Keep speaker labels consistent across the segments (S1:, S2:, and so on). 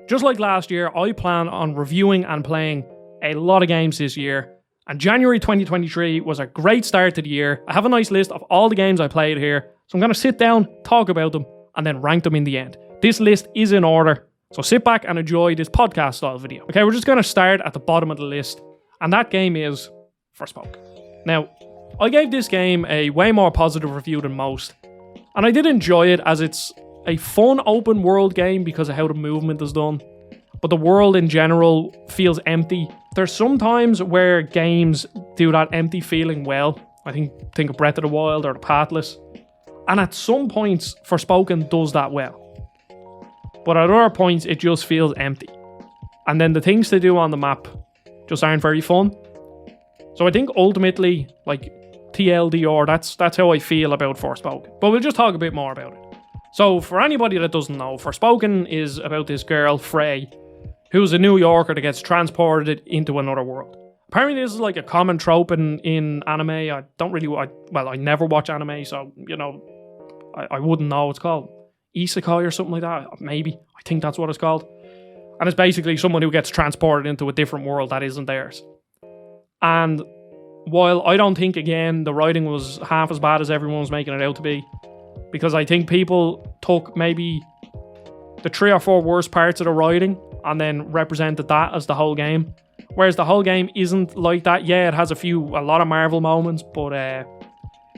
S1: Just like last year, I plan on reviewing and playing a lot of games this year, and January 2023 was a great start to the year. I have a nice list of all the games I played here, so I'm going to sit down, talk about them, and then rank them in the end. This list is in order, so sit back and enjoy this podcast style video. Okay, we're just going to start at the bottom of the list, and that game is Forspoken. Now, I gave this game a way more positive review than most, and I did enjoy it as it's a fun open world game because of how the movement is done, but the world in general feels empty. There's some times where games do that empty feeling well. I think of Breath of the Wild or The Pathless, and at some points Forspoken does that well. But at other points it just feels empty. And then the things to do on the map just aren't very fun. So I think ultimately, like TLDR, that's how I feel about Forspoken. But we'll just talk a bit more about it. So for anybody that doesn't know, Forspoken is about this girl, Frey, who's a New Yorker that gets transported into another world. Apparently this is like a common trope in anime. I never watch anime, so, I wouldn't know what it's called. Isekai or something like that, maybe. I think that's what it's called. And it's basically someone who gets transported into a different world that isn't theirs. And while I don't think, again, the writing was half as bad as everyone was making it out to be, because I think people took maybe the 3 or 4 worst parts of the writing and then represented that as the whole game. Whereas the whole game isn't like that. Yeah, it has a lot of Marvel moments, but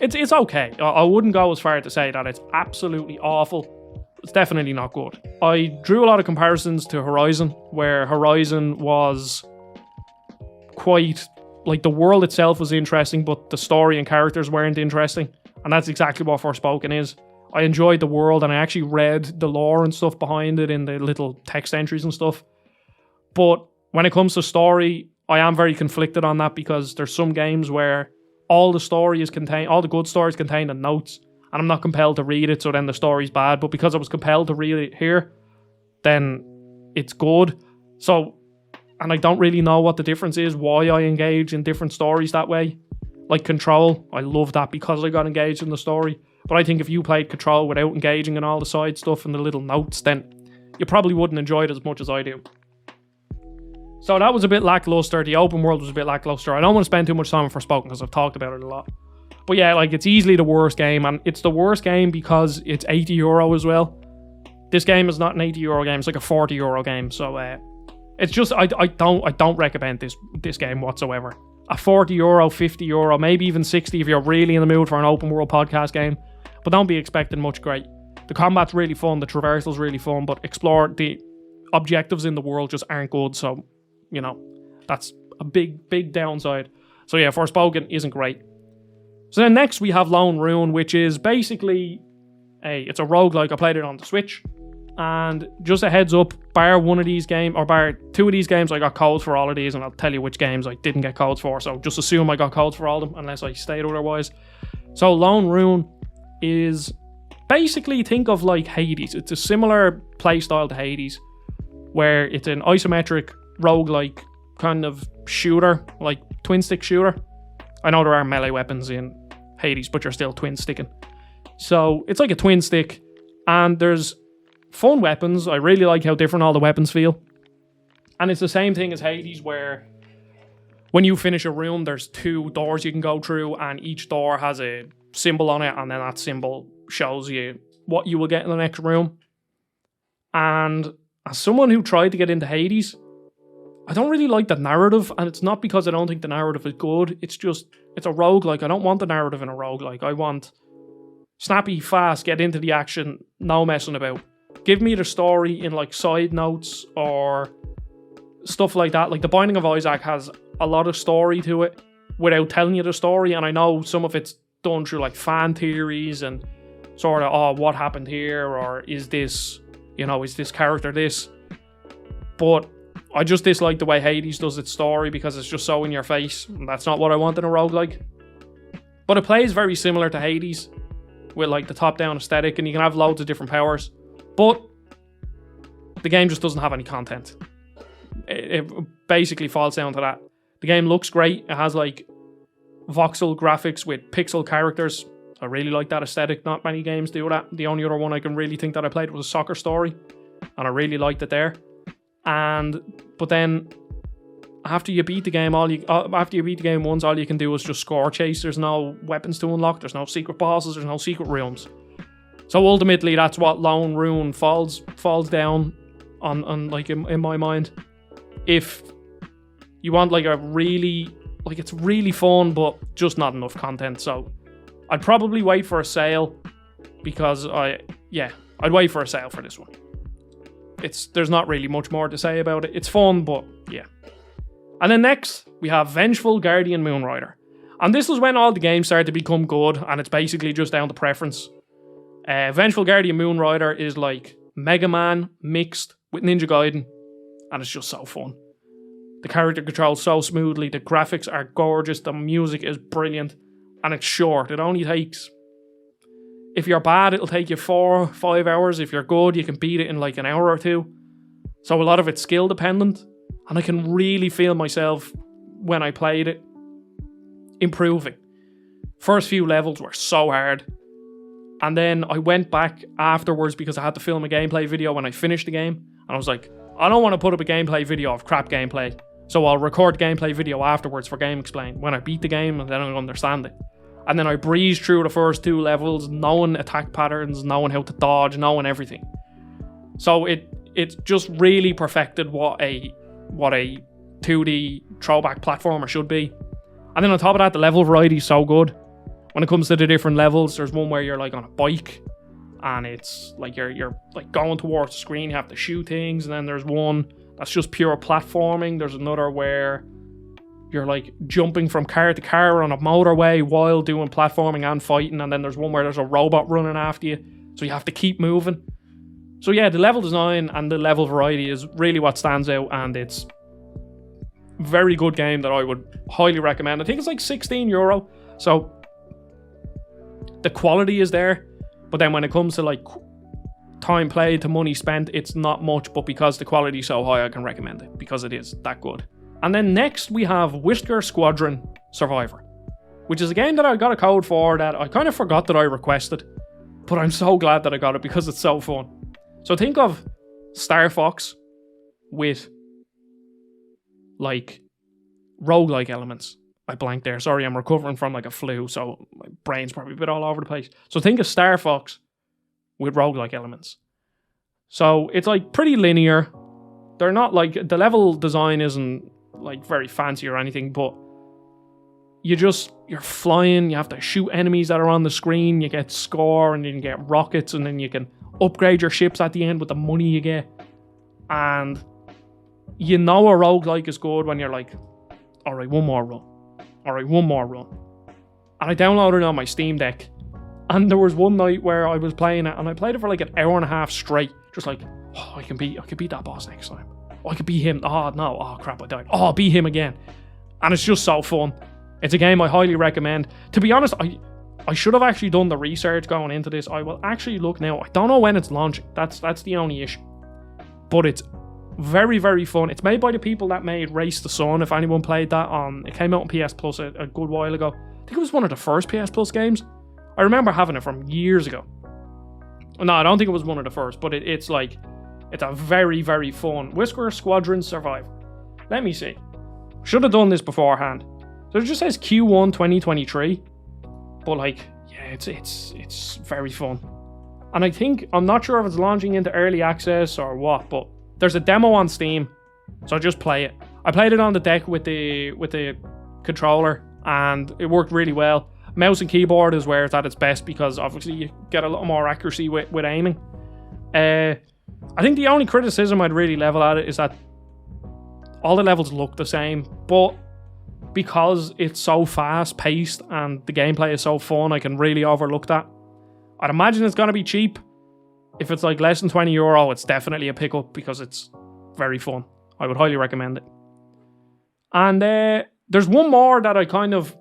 S1: it's okay. I wouldn't go as far to say that it's absolutely awful. It's definitely not good. I drew a lot of comparisons to Horizon, where Horizon was quite, like, the world itself was interesting, but the story and characters weren't interesting. And that's exactly what Forspoken is. I enjoyed the world, and I actually read the lore and stuff behind it in the little text entries and stuff. But when it comes to story, I am very conflicted on that, because there's some games where all the good story is contained in notes, and I'm not compelled to read it, so then the story's bad. But because I was compelled to read it here, then it's good. So, and I don't really know what the difference is, why I engage in different stories that way. Like Control, I love that because I got engaged in the story. But I think if you played Control without engaging in all the side stuff and the little notes, then you probably wouldn't enjoy it as much as I do. So that was a bit lackluster. The open world was a bit lackluster. I don't want to spend too much time on Forspoken because I've talked about it a lot. But yeah, like, it's easily the worst game, and it's the worst game because it's €80 as well. This game is not an €80 game; it's like a €40 game. So it's just I don't recommend this game whatsoever. A €40, €50, maybe even 60 if you're really in the mood for an open world podcast game. But don't be expecting much great. The combat's really fun, the traversal's really fun, but the objectives in the world just aren't good. So, that's a big downside. So yeah, Forspoken isn't great. So then next we have Lone Ruin, which is basically it's a roguelike. I played it on the Switch. And just a heads up, bar 2 of these games, I got codes for all of these, and I'll tell you which games I didn't get codes for, so just assume I got codes for all of them, unless I state otherwise. So Lone Ruin is basically, think of like Hades. It's a similar playstyle to Hades, where it's an isometric roguelike kind of shooter, like twin stick shooter. I know there are melee weapons in Hades, but you're still twin sticking. So it's like a twin stick, and there's fun weapons. I really like how different all the weapons feel. And it's the same thing as Hades, where when you finish a room, there's 2 doors you can go through, and each door has a symbol on it, and then that symbol shows you what you will get in the next room. And as someone who tried to get into Hades, I don't really like the narrative, and it's not because I don't think the narrative is good. It's just, it's a roguelike. I don't want the narrative in a roguelike. I want snappy, fast, get into the action, no messing about. Give me the story in like side notes or stuff like that. Like The Binding of Isaac has a lot of story to it without telling you the story, and I know some of it's done through like fan theories and sort of, what happened here, or is this character this? But I just dislike the way Hades does its story because it's just so in your face, and that's not what I want in a roguelike. But it plays very similar to Hades with like the top-down aesthetic, and you can have loads of different powers. But the game just doesn't have any content. It basically falls down to that. The game looks great. It has like voxel graphics with pixel characters. I really like that aesthetic. Not many games do that. The only other one I can really think that I played was Soccer Story, and I really liked it there. But then after you beat the game once, all you can do is just score chase. There's no weapons to unlock, there's no secret bosses, there's no secret rooms. So ultimately that's what Lone Ruin falls down on like in my mind. If you want like a really, like it's really fun but just not enough content, so I'd probably wait for a sale, because I'd wait for a sale for this one. There's not really much more to say about it. It's fun, but yeah. And then next, we have Vengeful Guardian Moonrider. And this is when all the games start to become good, and it's basically just down to preference. Vengeful Guardian Moonrider is like Mega Man mixed with Ninja Gaiden, and it's just so fun. The character controls so smoothly, the graphics are gorgeous, the music is brilliant, and it's short. It only takes... If you're bad, it'll take you 4 or 5 hours. If you're good, you can beat it in like an hour or two. So a lot of it's skill dependent. And I can really feel myself, when I played it, improving. First few levels were so hard. And then I went back afterwards because I had to film a gameplay video when I finished the game. And I was like, I don't want to put up a gameplay video of crap gameplay. So I'll record gameplay video afterwards for Game Explain. When I beat the game, and then I'll understand it. And then I breezed through the first 2 levels, knowing attack patterns, knowing how to dodge, knowing everything. So it just really perfected what a 2D throwback platformer should be. And then on top of that, the level variety is so good. When it comes to the different levels, there's one where you're like on a bike, and it's like you're like going towards the screen, you have to shoot things. And then there's one that's just pure platforming. There's another where you're like jumping from car to car on a motorway while doing platforming and fighting. And then there's one where there's a robot running after you, so you have to keep moving. So yeah, the level design and the level variety is really what stands out, and it's a very good game that I would highly recommend. I think it's like €16, so the quality is there, but then when it comes to like time played to money spent, it's not much, but because the quality is so high, I can recommend it, because it is that good. And then next we have Whisker Squadron Survivor, which is a game that I got a code for that I kind of forgot that I requested, but I'm so glad that I got it because it's so fun. So think of Star Fox with like roguelike elements. I blanked there. Sorry, I'm recovering from like a flu, so my brain's probably a bit all over the place. So think of Star Fox with roguelike elements. So it's like pretty linear. They're not like, the level design isn't like very fancy or anything, but you're flying, you have to shoot enemies that are on the screen, you get score, and then you get rockets, and then you can upgrade your ships at the end with the money you get. And you know a roguelike is good when you're like, alright, one more run. And I downloaded it on my Steam Deck, and there was one night where I was playing it, and I played it for like an hour and a half straight, just like, oh, I can beat that boss next time. Oh, I could beat him. Oh no, oh crap, I died. Oh, I'll beat him again. And it's just so fun. It's a game I highly recommend. To be honest, I should have actually done the research going into this. I will actually look now. I don't know when it's launching. That's the only issue. But it's very, very fun. It's made by the people that made Race the Sun. If anyone played that it came out on PS Plus a good while ago. I think it was one of the first PS Plus games. I remember having it from years ago. No, I don't think it was one of the first, but it's a very, very fun Whisker Squadron Survivor. Let me see. Should have done this beforehand. So it just says Q1 2023. But like, yeah, it's very fun. And I'm not sure if it's launching into early access or what, but there's a demo on Steam, so just play it. I played it on the deck with the controller, and it worked really well. Mouse and keyboard is where it's at its best, because obviously you get a lot more accuracy with aiming. I think the only criticism I'd really level at it is that all the levels look the same, but because it's so fast paced and the gameplay is so fun, I can really overlook that. I'd imagine it's going to be cheap. If it's like less than €20, it's definitely a pickup because it's very fun. I would highly recommend it. And there's one more that I kind of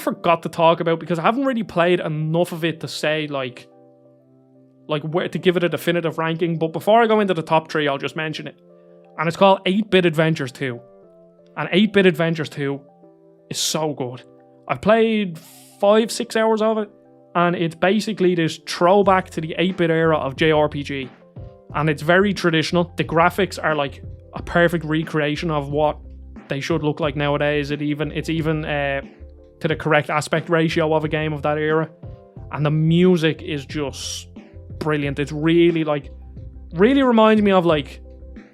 S1: forgot to talk about because I haven't really played enough of it to say like where to give it a definitive ranking. But before I go into the top 3, I'll just mention it. And it's called 8-Bit Adventures 2. And 8-Bit Adventures 2 is so good. I've played 5-6 hours of it, and it's basically this throwback to the 8-bit era of JRPG. and it's very traditional. The graphics are like a perfect recreation of what they should look like nowadays. It's even to the correct aspect ratio of a game of that era, and the music is just brilliant. It's really reminds me of like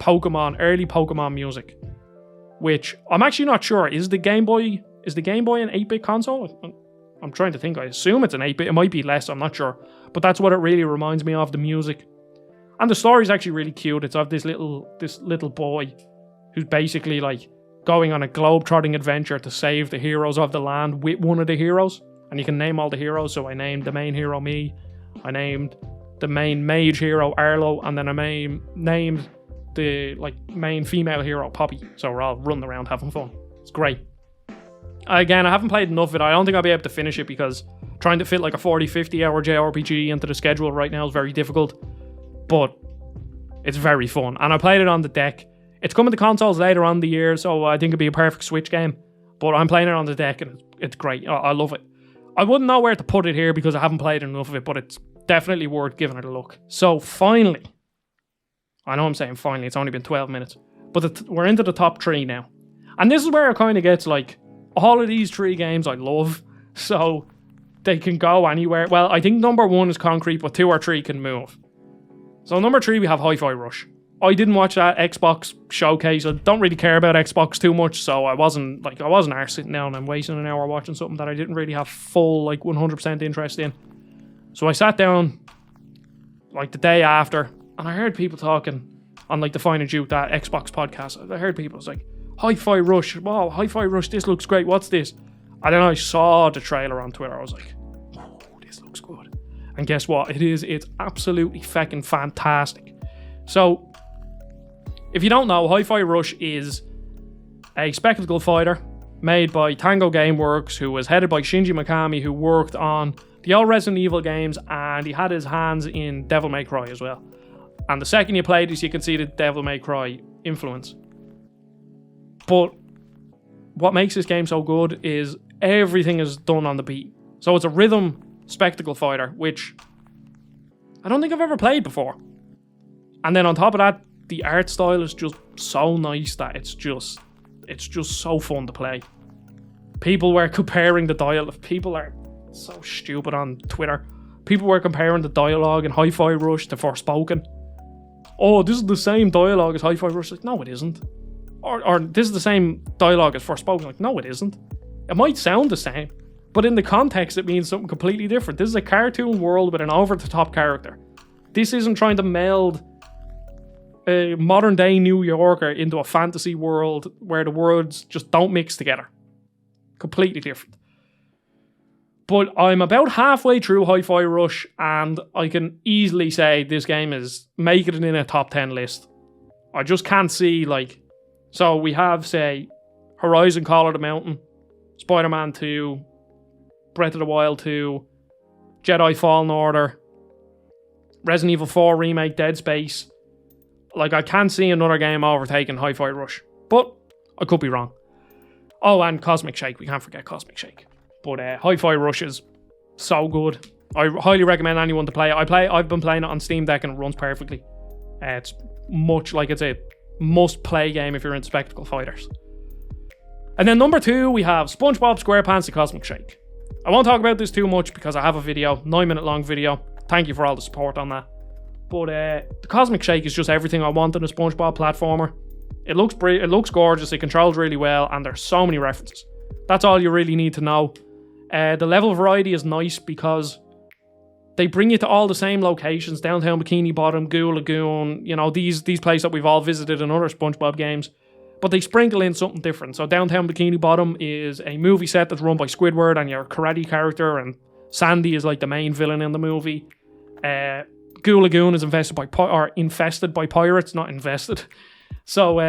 S1: early Pokemon music, which I'm actually not sure. Is the Game Boy an 8-bit console? I'm trying to think. I assume it's an 8-bit. It might be less, I'm not sure. But that's what it really reminds me of, the music. And the story's actually really cute. It's of this little boy who's basically like going on a globe-trotting adventure to save the heroes of the land with one of the heroes. And you can name all the heroes. So I named the main hero me. I named the main mage hero Arlo. And then I named the main female hero Poppy. So we're all running around having fun. It's great. Again, I haven't played enough of it. I don't think I'll be able to finish it because trying to fit like a 40-50 hour JRPG into the schedule right now is very difficult. But it's very fun. And I played it on the deck. It's coming to consoles later on in the year, so I think it'd be a perfect Switch game. But I'm playing it on the deck and it's great. I love it. I wouldn't know where to put it here because I haven't played enough of it, but it's definitely worth giving it a look. So finally, I know I'm saying finally, it's only been 12 minutes, but we're into the top 3 now. And this is where it kind of gets like, all of these 3 games I love, so they can go anywhere. Well, I think number 1 is concrete, but 2 or 3 can move. So number 3, we have Hi-Fi Rush. I didn't watch that Xbox showcase. I don't really care about Xbox too much, so I wasn't arse sitting down and wasting an hour watching something that I didn't really have full 100% interest in. So I sat down the day after, and I heard people talking on the Fine and Duke, that Xbox podcast. I heard people, it was like, Hi-Fi Rush, wow, Hi-Fi Rush, this looks great, what's this? And then I saw the trailer on Twitter, I was like, oh, this looks good. And guess what, it's absolutely fucking fantastic. So, if you don't know, Hi-Fi Rush is a spectacle fighter made by Tango Gameworks, who was headed by Shinji Mikami, who worked on the old Resident Evil games, and he had his hands in Devil May Cry as well. And the second you play this, you can see the Devil May Cry influence. But what makes this game so good is everything is done on the beat. So it's a rhythm spectacle fighter, which I don't think I've ever played before. And then on top of that, the art style is just so nice that it's just so fun to play. People were comparing the dialogue. People are so stupid on Twitter. People were comparing the dialogue in Hi-Fi Rush to Forspoken. Oh, this is the same dialogue as Hi-Fi Rush. Like, no, it isn't. Or this is the same dialogue as Forspoken. Like, no, it isn't. It might sound the same, but in the context, it means something completely different. This is a cartoon world with an over-the-top character. This isn't trying to meld a modern-day New Yorker into a fantasy world where the words just don't mix together. Completely different. But I'm about halfway through Hi-Fi Rush, and I can easily say this game is making it in a top 10 list. I just can't see, so we have, say, Horizon Call of the Mountain, Spider-Man 2, Breath of the Wild 2, Jedi Fallen Order, Resident Evil 4 Remake, Dead Space. I can't see another game overtaking Hi-Fi Rush. But I could be wrong. Oh, and Cosmic Shake. We can't forget Cosmic Shake. But Hi-Fi Rush is so good. I highly recommend anyone to play it. I've been playing it on Steam Deck and it runs perfectly. It's much like it's a must-play game if you're into spectacle fighters. And then number 2, we have Spongebob, Squarepants, and Cosmic Shake. I won't talk about this too much because I have a video, 9-minute long video. Thank you for all the support on that. But the Cosmic Shake is just everything I want in a Spongebob platformer. It looks gorgeous, it controls really well, and there's so many references. That's all you really need to know. The level variety is nice because they bring you to all the same locations: downtown Bikini Bottom, Goo Lagoon, these places that we've all visited in other SpongeBob games. But they sprinkle in something different. So downtown Bikini Bottom is a movie set that's run by Squidward and your karate character, and Sandy is the main villain in the movie. Goo Lagoon is infested by pirates, not invested. So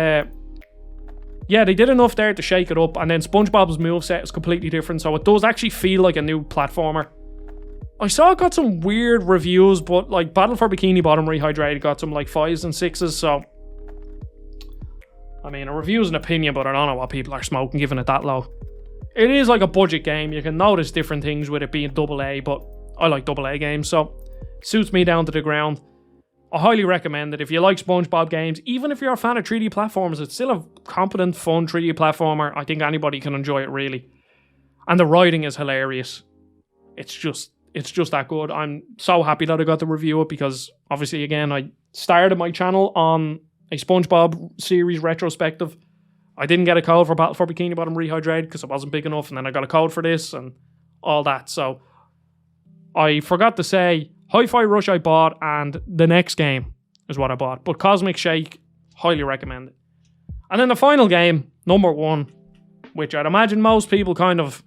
S1: yeah, they did enough there to shake it up, and then SpongeBob's moveset is completely different, so it does actually feel like a new platformer. I saw it got some weird reviews, but Battle for Bikini Bottom Rehydrated got some 5s and 6s, so I mean, a review's an opinion, but I don't know what people are smoking giving it that low. It is a budget game. You can notice different things with it being AA, but I like AA games, so suits me down to the ground. I highly recommend it. If you like Spongebob games, even if you're a fan of 3D platformers, it's still a competent, fun 3D platformer. I think anybody can enjoy it, really. And the writing is hilarious. It's just that good. I'm so happy that I got to review it because, obviously, again, I started my channel on a SpongeBob series retrospective. I didn't get a code for Battle for Bikini Bottom Rehydrated because it wasn't big enough, and then I got a code for this and all that. So I forgot to say, Hi-Fi Rush I bought, and the next game is what I bought. But Cosmic Shake, highly recommend it. And then the final game, number 1, which I'd imagine most people kind of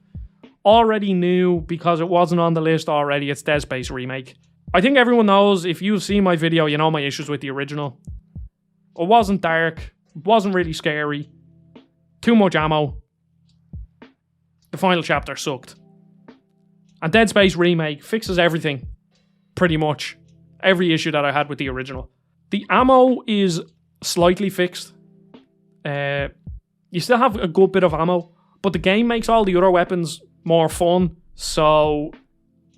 S1: already knew because it wasn't on the list already. It's Dead Space Remake. I think everyone knows, if you've seen my video, you know my issues with the original. It wasn't dark. It wasn't really scary. Too much ammo. The final chapter sucked. And Dead Space Remake fixes everything. Pretty much. Every issue that I had with the original. The ammo is slightly fixed. You still have a good bit of ammo, but the game makes all the other weapons more fun. So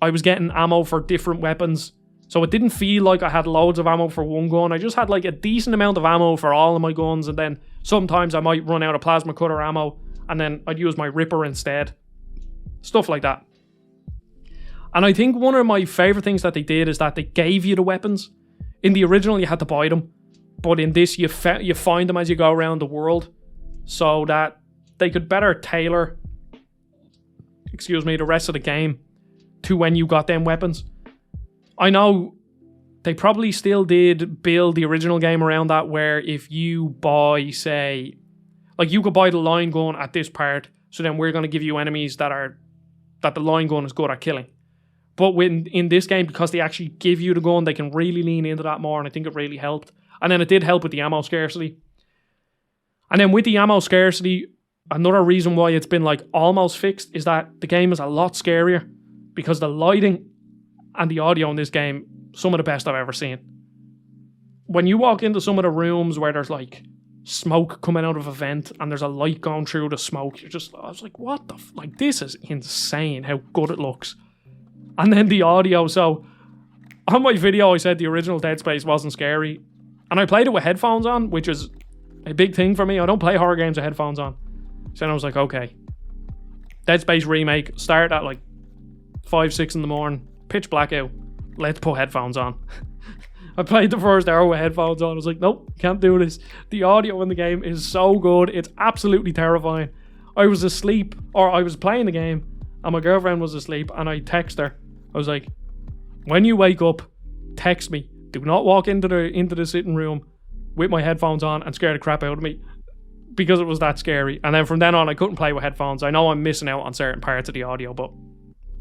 S1: I was getting ammo for different weapons. So it didn't feel like I had loads of ammo for one gun. I just had like a decent amount of ammo for all of my guns, and then sometimes I might run out of plasma cutter ammo, and then I'd use my Ripper instead. Stuff like that. And I think one of my favourite things that they did is that they gave you the weapons. In the original, you had to buy them. But in this, you find them as you go around the world. So that they could better tailor, the rest of the game to when you got them weapons. I know they probably still did build the original game around that, where if you buy, say, like you could buy the line gun at this part, so then we're going to give you enemies that the line gun is good at killing. But in this game, because they actually give you the gun, they can really lean into that more, and I think it really helped. And then it did help with the ammo scarcity. And then with the ammo scarcity, another reason why it's been like almost fixed is that the game is a lot scarier, because the lighting and the audio in this game, some of the best I've ever seen. When you walk into some of the rooms where there's like smoke coming out of a vent and there's a light going through the smoke, I was like, what the like, this is insane how good it looks. And then the audio, so on my video I said the original Dead Space wasn't scary, and I played it with headphones on, which is a big thing for me. I don't play horror games with headphones on. So then I was like, okay, Dead Space Remake, start at like 5, 6 in the morning, pitch blackout, let's put headphones on. I played the first hour with headphones on. I was like, nope, can't do this. The audio in the game is so good, it's absolutely terrifying. I was asleep, or I was playing the game, and my girlfriend was asleep, and I texted her. I was like, when you wake up, text me. Do not walk into the sitting room with my headphones on and scare the crap out of me, because it was that scary. And then from then on, I couldn't play with headphones. I know I'm missing out on certain parts of the audio, but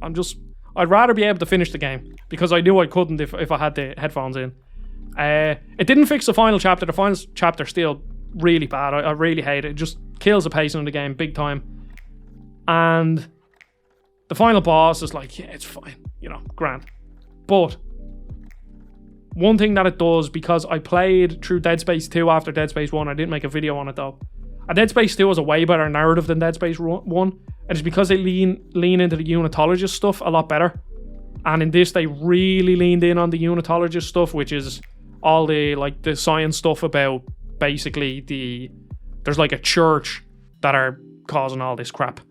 S1: I'd rather be able to finish the game, because I knew I couldn't if I had the headphones in. It didn't fix the final chapter. The final chapter's still really bad. I really hate it. It just kills the pacing of the game big time. And the final boss is like, yeah, it's fine, grand. But one thing that it does, because I played through Dead Space 2 after Dead Space 1, I didn't make a video on it though. And Dead Space 2 has a way better narrative than Dead Space 1, and it's because they lean into the unitologist stuff a lot better. And in this, they really leaned in on the unitologist stuff, which is all the science stuff about basically there's like a church that are causing all this crap.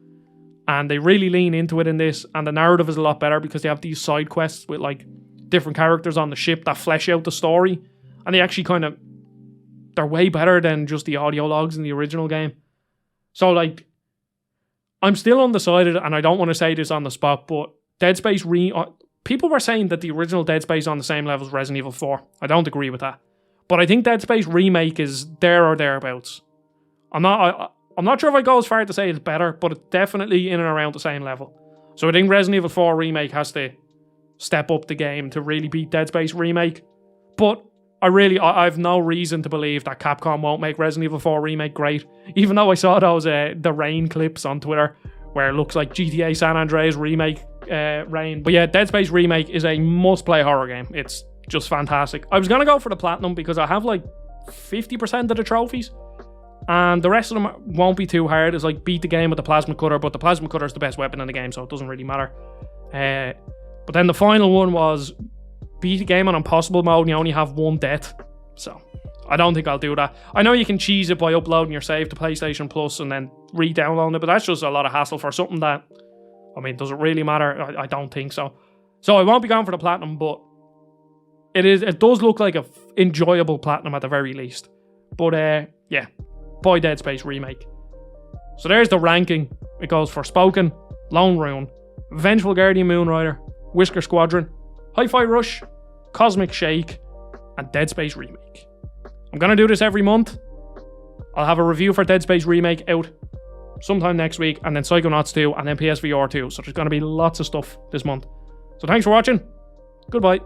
S1: And they really lean into it in this, and the narrative is a lot better because they have these side quests with like different characters on the ship that flesh out the story, and they actually they're way better than just the audio logs in the original game. So like, I'm still undecided, and I don't want to say this on the spot, but Dead Space people were saying that the original Dead Space is on the same level as Resident Evil 4. I don't agree with that, but I think Dead Space Remake is there or thereabouts. I'm not sure if I go as far to say it's better, but it's definitely in and around the same level. So I think Resident Evil 4 Remake has to step up the game to really beat Dead Space Remake. But I have no reason to believe that Capcom won't make Resident Evil 4 Remake great. Even though I saw those the Rain clips on Twitter, where it looks like GTA San Andreas Remake Rain. But yeah, Dead Space Remake is a must-play horror game. It's just fantastic. I was going to go for the Platinum because I have like 50% of the trophies. And the rest of them won't be too hard. It's like beat the game with the plasma cutter, but the plasma cutter is the best weapon in the game, so it doesn't really matter. But then the final one was beat the game on impossible mode and you only have one death. So I don't think I'll do that. I know you can cheese it by uploading your save to PlayStation Plus and then re-downloading it, but that's just a lot of hassle for something that, I mean, does it really matter? I don't think so. So I won't be going for the platinum, but it does look like a enjoyable platinum at the very least. But yeah, buy Dead Space Remake. So there's the ranking. It goes Forspoken, Lone Rune, Vengeful Guardian Moonrider, Whisker Squadron, Hi-Fi Rush, Cosmic Shake, and Dead Space Remake. I'm going to do this every month. I'll have a review for Dead Space Remake out sometime next week, and then Psychonauts 2, and then PSVR 2. So there's going to be lots of stuff this month. So thanks for watching. Goodbye.